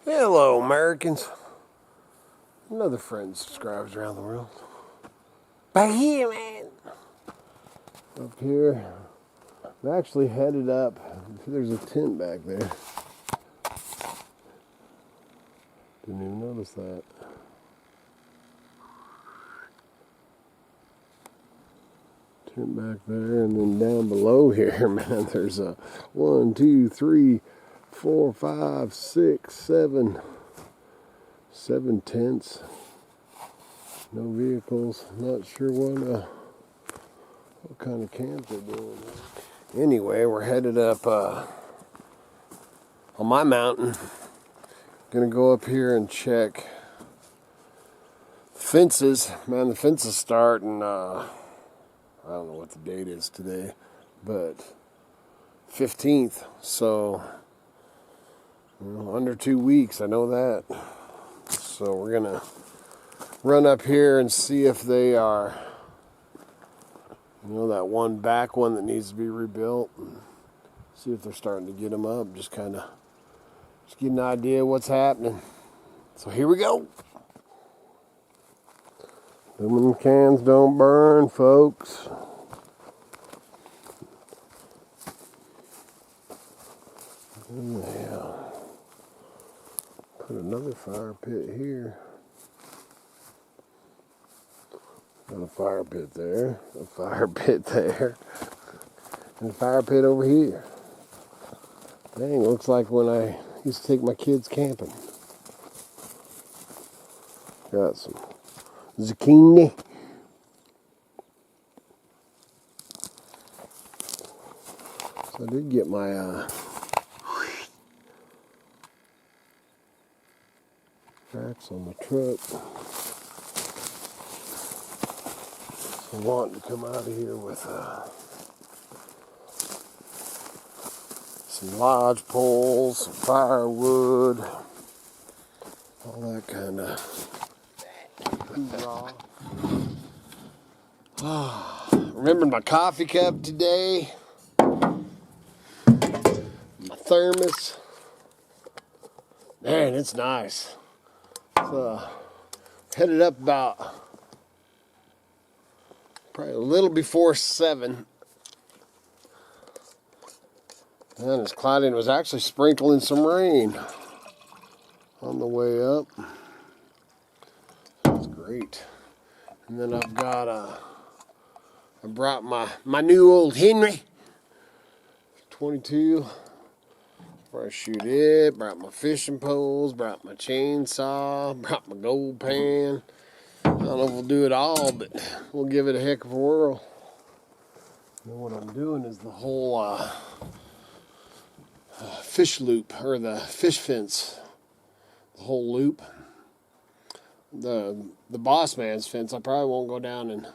Hello, Americans. Another friend subscribes around the world. Back here, man. Up here. I'm actually headed up. There's a tent back there. Didn't even notice that. Tent back there, and then down below here, man, there's a 1, 2, 3, 4, 5, 6, 7 tents. No vehicles. Not sure what kind of camp they're doing. Anyway, we're headed up on my mountain. Gonna go up here and check fences. Man, the fences start in I don't know what the date is today, but 15th. So under 2 weeks. I know that. So we're gonna run up here and see if they are, that one back one that needs to be rebuilt, and see if they're starting to get them up. Just get an idea of what's happening. So here we go. Aluminum cans don't burn, folks. Yeah. Put another fire pit here. Got a fire pit there, a fire pit there, and a fire pit over here. Dang, looks like when I used to take my kids camping. Got some zucchini. So I did get my tracks on the truck. So I want to come out of here with some lodge poles, some firewood, all that kind of hoorah. Remembered my coffee cup today, my thermos. Man, it's nice. So, headed up about probably a little before 7. And it's cloudy, and it was actually sprinkling some rain on the way up. That's great. And then I've got I brought my new old Henry 22. Before I shoot it, brought my fishing poles, brought my chainsaw, brought my gold pan. I don't know if we'll do it all, but we'll give it a heck of a whirl. And what I'm doing is the whole fish loop, or the fish fence, the whole loop. The boss man's fence, I probably won't go down and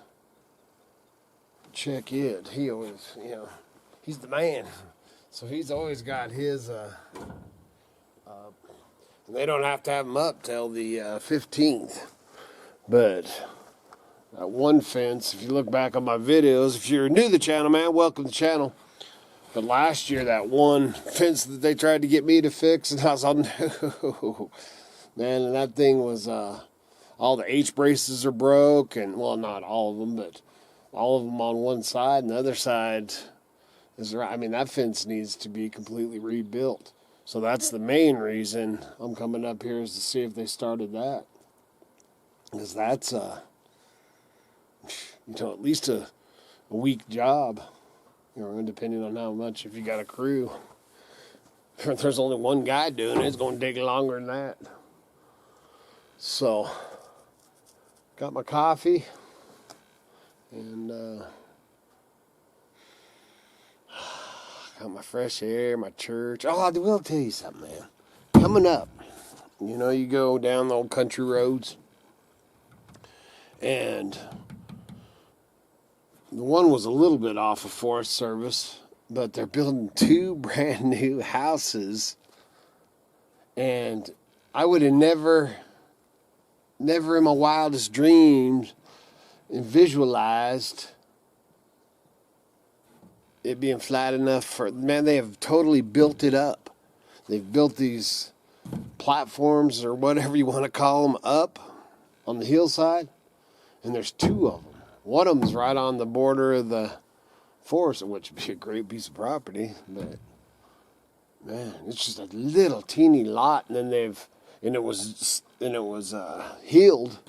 check it. He always, he's the man. So he's always got his, and they don't have to have them up till the 15th. But that one fence, if you look back on my videos, if you're new to the channel, man, welcome to the channel. But last year, that one fence that they tried to get me to fix, and I was like, no. Man, and that thing was, all the H-braces are broke, and, well, not all of them, but all of them on one side, and the other side is right. I mean, that fence needs to be completely rebuilt. So that's the main reason I'm coming up here, is to see if they started that. Because that's, at least a week job, depending on how much, if you got a crew. If there's only one guy doing it, it's going to take longer than that. So, got my coffee, and got my fresh air, my church. Oh, I will tell you something, man. Coming up, you go down the old country roads, and the one was a little bit off of Forest Service, but they're building 2 brand new houses, and I would have never in my wildest dreams visualized it being flat enough for, man, they have totally built it up. They've built these platforms or whatever you want to call them up on the hillside, and there's two of them. One of them's right on the border of the forest, which would be a great piece of property, but man, it's just a little teeny lot, and then it was healed,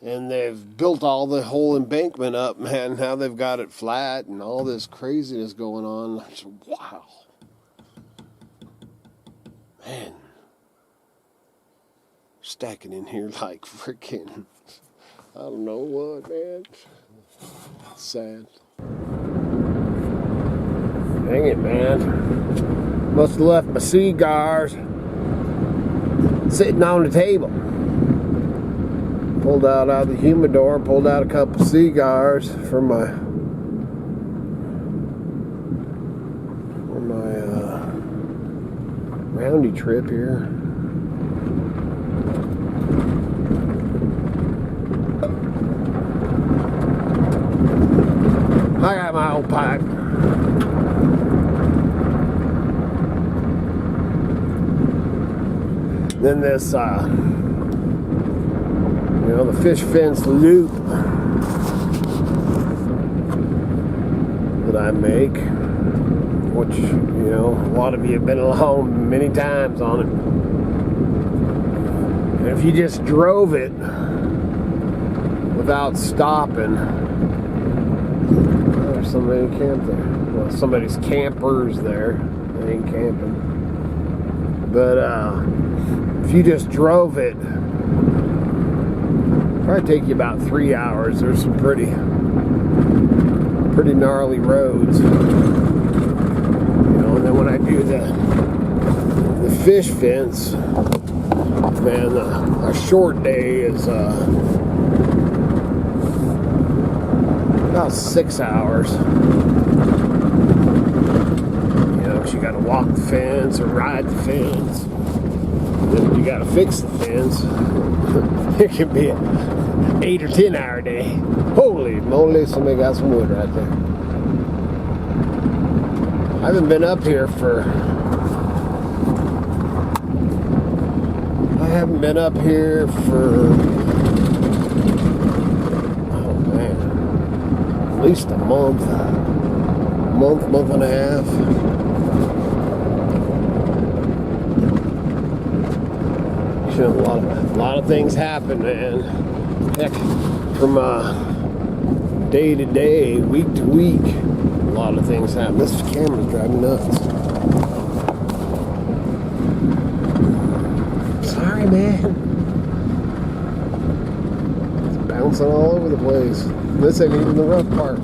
and they've built all the whole embankment up, man. Now they've got it flat, and all this craziness going on. I said, wow, man, stacking in here like freaking, I don't know what, man. It's sad. Dang it, man. Must have left my cigars sitting on the table. Pulled out of the humidor, pulled out a couple of cigars for my roundy trip here. I got my old pipe. Then this, the fish fence loop that I make, which, a lot of you have been along many times on it. And if you just drove it without stopping, there's somebody camped there. Well, somebody's campers there. They ain't camping. But if you just drove it, probably take you about 3 hours. There's some pretty gnarly roads. And then when I do the fish fence, man, a short day is about 6 hours. Because you got to walk the fence or ride the fence. Then you got to fix the fence. It could be an 8 or 10 hour day. Holy moly, somebody got some wood right there. I haven't been up here for oh man, at least a month and a half. A lot of things happen, man. Heck, from day to day, week to week, a lot of things happen. This camera's driving me nuts. Sorry, man. It's bouncing all over the place. This ain't even the rough part.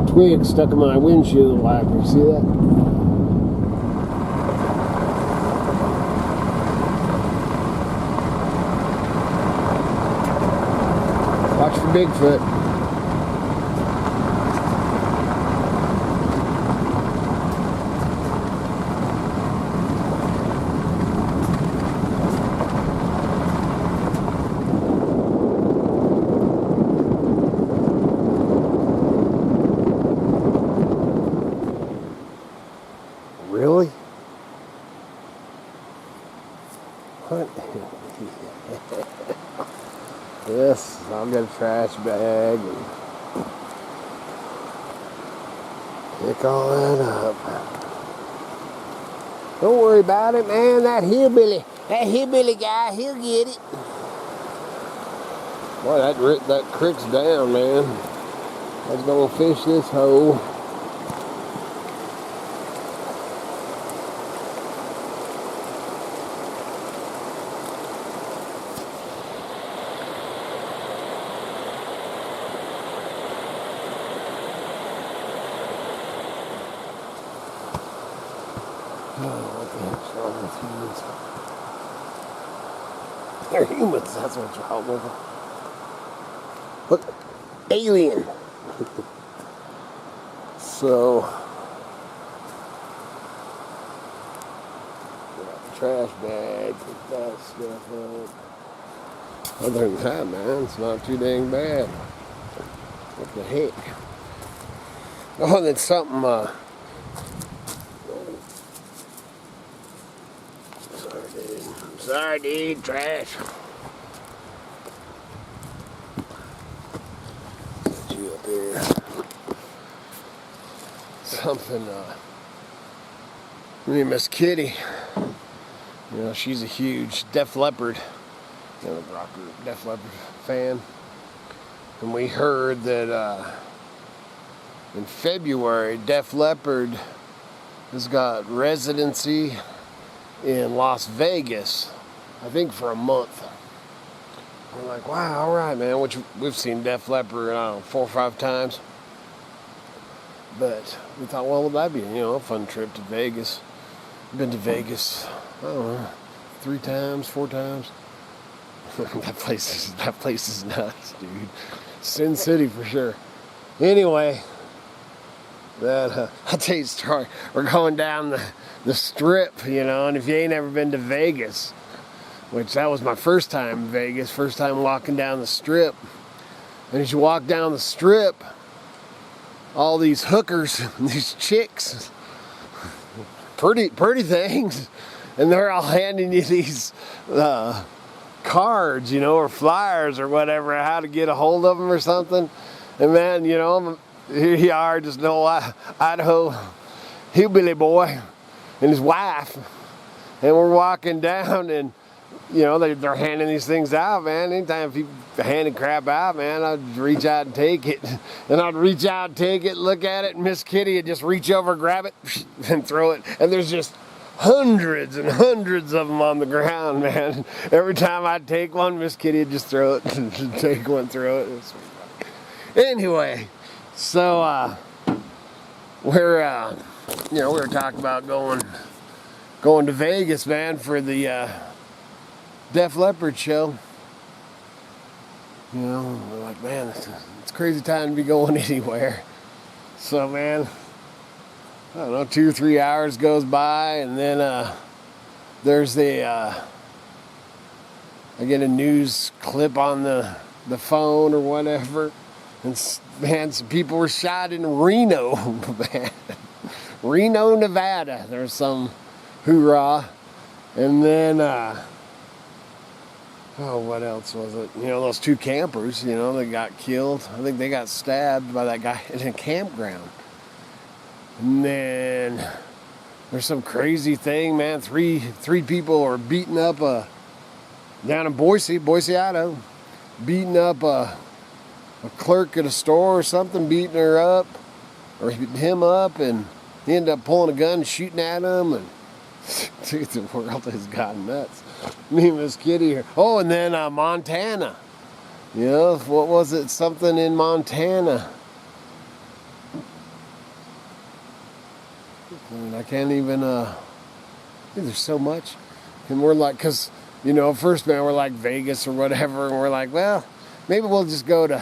Twig stuck in my windshield wiper. You see that? Watch for Bigfoot. Really? What? Yes, I'll get a trash bag and pick all that up. Don't worry about it, man. That hillbilly guy, he'll get it. Boy, that crick's down, man. I was gonna fish this hole. What the heck's wrong with humans? They're humans, that's what's wrong with them. Look, alien. So, trash bag, put that stuff up. Other than that, man, it's not too dang bad. What the heck? Oh, and then something, sorry dude, trash. Set you up here. Something, me and Miss Kitty, you know, she's a huge Def Leppard, you know, rocker, Def Leppard fan. And we heard that, in February, Def Leppard has got residency in Las Vegas, I think for a month. We're like, wow, all right, man, which we've seen Def Leppard, I don't know, 4 or 5 times. But we thought, well, that'd be, you know, a fun trip to Vegas. Been to Vegas, I don't know, 3 times, 4 times. that place is nuts, dude. Sin City for sure. Anyway, I'll tell you a story. We're going down the strip, you know, and if you ain't ever been to Vegas, which that was my first time in Vegas, first time walking down the strip. And as you walk down the strip, all these hookers, these chicks, pretty things, and they're all handing you these cards, you know, or flyers or whatever, how to get a hold of them or something. And man, you know, here you are, just an old Idaho Hillbilly boy and his wife, and we're walking down, and you know, they're handing these things out, man. Anytime people handing crap out, man, I'd reach out and take it. And I'd reach out and take it, look at it, and Miss Kitty would just reach over, grab it, and throw it. And there's just hundreds and hundreds of them on the ground, man. Every time I'd take one, Miss Kitty would just throw it, and take one, throw it. Anyway, so we're you know, we were talking about going to Vegas, man, for the Def Leppard show. You know, we're like, man, it's a crazy time to be going anywhere. So, man, I don't know, 2 or 3 hours goes by, and then there's I get a news clip on the phone or whatever, and man, some people were shot in Reno, man. Reno, Nevada. There's some hoorah. And then oh, what else was it? You know, those 2 campers, you know, they got killed. I think they got stabbed by that guy in a campground. And then there's some crazy thing, man. Three people are beating up down in Boise, Idaho, beating up a clerk at a store or something, beating her up, or him up, and he ended up pulling a gun and shooting at him, and dude, the world has gotten nuts. Me and Miss Kitty here. Oh, and then Montana. You know, what was it? Something in Montana. I mean, I can't even, there's so much. And we're like, because, you know, first, man, we're like Vegas or whatever, and we're like, well, maybe we'll just go to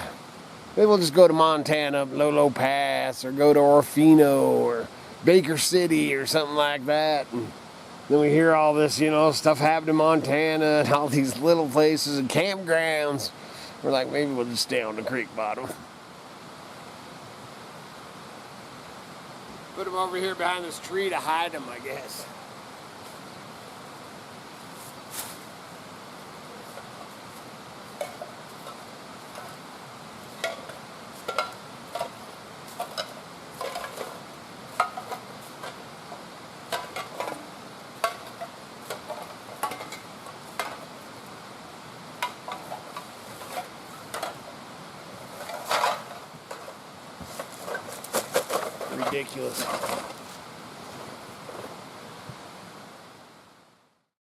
Montana, Lolo Pass, or go to Orofino, or Baker City, or something like that. And then we hear all this, you know, stuff happened in Montana, and all these little places and campgrounds. We're like, maybe we'll just stay on the creek bottom. Put them over here behind this tree to hide them, I guess. Ridiculous.